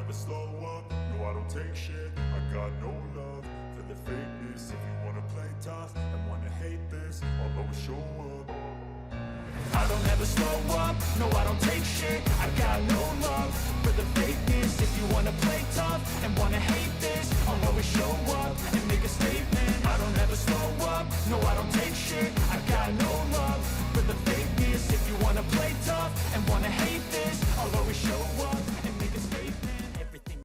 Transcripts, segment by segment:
never slow up, no I don't take shit. I got no love for the fakeness. If you wanna play tough and wanna hate this, I'll always show up. I don't ever slow up, no I don't take shit. I got no love for the fakeness. If you wanna play tough and wanna hate this, I'll always show up and make a statement. I don't ever slow up, no I don't take shit. I got no love for the fakeness. If you wanna play tough and wanna hate this, I'll always show up and make a statement. Everything.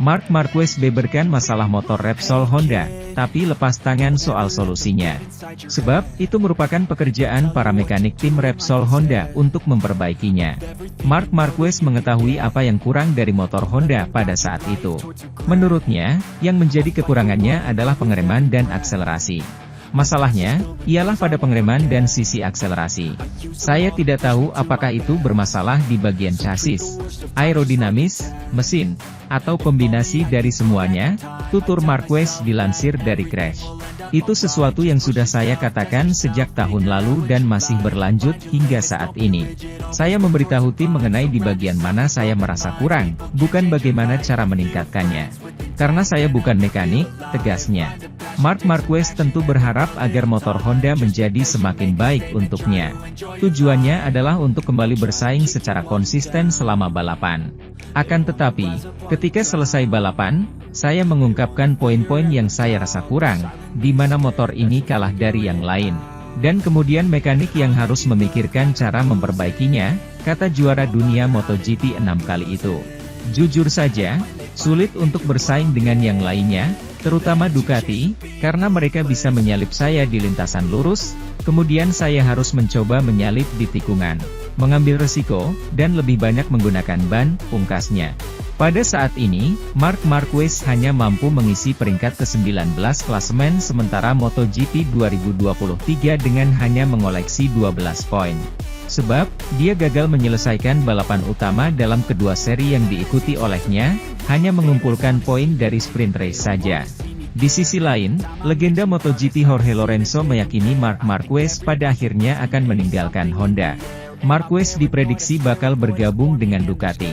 Marc Marquez beberkan masalah motor Repsol Honda, tapi lepas tangan soal solusinya. Sebab, itu merupakan pekerjaan para mekanik tim Repsol Honda untuk memperbaikinya. Marc Marquez mengetahui apa yang kurang dari motor Honda pada saat itu. Menurutnya, yang menjadi kekurangannya adalah pengereman dan akselerasi. Masalahnya, ialah pada pengereman dan sisi akselerasi. Saya tidak tahu apakah itu bermasalah di bagian chassis, aerodinamis, mesin, atau kombinasi dari semuanya, tutur Marquez dilansir dari Crash. Itu sesuatu yang sudah saya katakan sejak tahun lalu dan masih berlanjut hingga saat ini. Saya memberitahu tim mengenai di bagian mana saya merasa kurang, bukan bagaimana cara meningkatkannya. Karena saya bukan mekanik, tegasnya. Marc Marquez tentu berharap agar motor Honda menjadi semakin baik untuknya. Tujuannya adalah untuk kembali bersaing secara konsisten selama balapan. Akan tetapi, ketika selesai balapan, saya mengungkapkan poin-poin yang saya rasa kurang, di mana motor ini kalah dari yang lain. Dan kemudian mekanik yang harus memikirkan cara memperbaikinya, kata juara dunia MotoGP 6 kali itu. Jujur saja, sulit untuk bersaing dengan yang lainnya, terutama Ducati, karena mereka bisa menyalip saya di lintasan lurus, kemudian saya harus mencoba menyalip di tikungan, mengambil resiko, dan lebih banyak menggunakan ban, pungkasnya. Pada saat ini, Marc Marquez hanya mampu mengisi peringkat ke-19 klasemen sementara MotoGP 2023 dengan hanya mengoleksi 12 poin. Sebab, dia gagal menyelesaikan balapan utama dalam kedua seri yang diikuti olehnya, hanya mengumpulkan poin dari sprint race saja. Di sisi lain, legenda MotoGP Jorge Lorenzo meyakini Marc Marquez pada akhirnya akan meninggalkan Honda. Marquez diprediksi bakal bergabung dengan Ducati.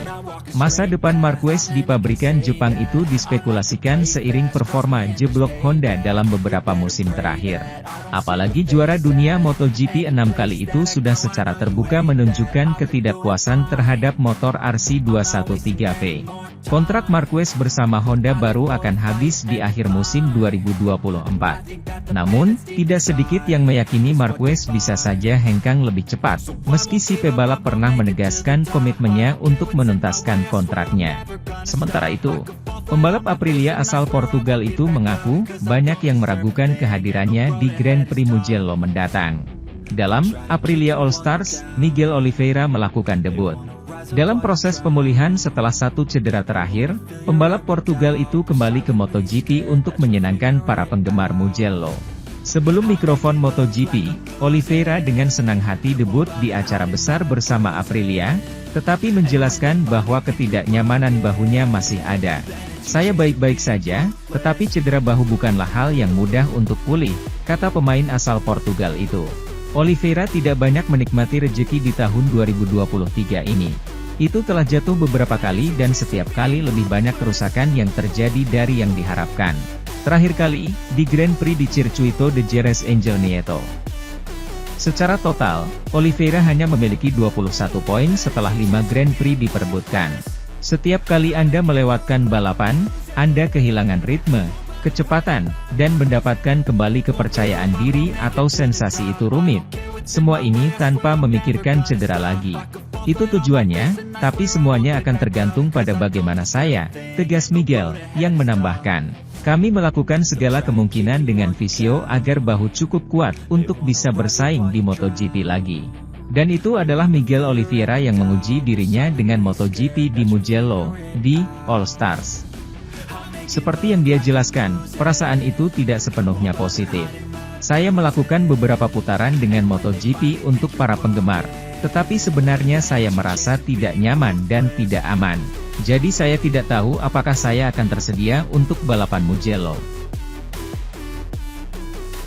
Masa depan Marquez di pabrikan Jepang itu dispekulasikan seiring performa jeblok Honda dalam beberapa musim terakhir. Apalagi juara dunia MotoGP 6 kali itu sudah secara terbuka menunjukkan ketidakpuasan terhadap motor RC213V. Kontrak Marquez bersama Honda baru akan habis di akhir musim 2024. Namun, tidak sedikit yang meyakini Marquez bisa saja hengkang lebih cepat, meski si pebalap pernah menegaskan komitmennya untuk menuntaskan kontraknya. Sementara itu, pembalap Aprilia asal Portugal itu mengaku, banyak yang meragukan kehadirannya di Grand Prix Mugello mendatang. Dalam Aprilia All Stars, Miguel Oliveira melakukan debut. Dalam proses pemulihan setelah satu cedera terakhir, pembalap Portugal itu kembali ke MotoGP untuk menyenangkan para penggemar Mugello. Sebelum mikrofon MotoGP, Oliveira dengan senang hati debut di acara besar bersama Aprilia, tetapi menjelaskan bahwa ketidaknyamanan bahunya masih ada. Saya baik-baik saja, tetapi cedera bahu bukanlah hal yang mudah untuk pulih, kata pemain asal Portugal itu. Oliveira tidak banyak menikmati rejeki di tahun 2023 ini. Itu telah jatuh beberapa kali dan setiap kali lebih banyak kerusakan yang terjadi dari yang diharapkan. Terakhir kali, di Grand Prix di Circuito de Jerez Angel Nieto. Secara total, Oliveira hanya memiliki 21 poin setelah 5 Grand Prix diperebutkan. Setiap kali Anda melewatkan balapan, Anda kehilangan ritme, kecepatan, dan mendapatkan kembali kepercayaan diri atau sensasi itu rumit. Semua ini tanpa memikirkan cedera lagi. Itu tujuannya, tapi semuanya akan tergantung pada bagaimana saya, tegas Miguel, yang menambahkan. Kami melakukan segala kemungkinan dengan visio agar bahu cukup kuat untuk bisa bersaing di MotoGP lagi. Dan itu adalah Miguel Oliveira yang menguji dirinya dengan MotoGP di Mugello, di All Stars. Seperti yang dia jelaskan, perasaan itu tidak sepenuhnya positif. Saya melakukan beberapa putaran dengan MotoGP untuk para penggemar, tetapi sebenarnya saya merasa tidak nyaman dan tidak aman. Jadi saya tidak tahu apakah saya akan tersedia untuk balapan Mugello.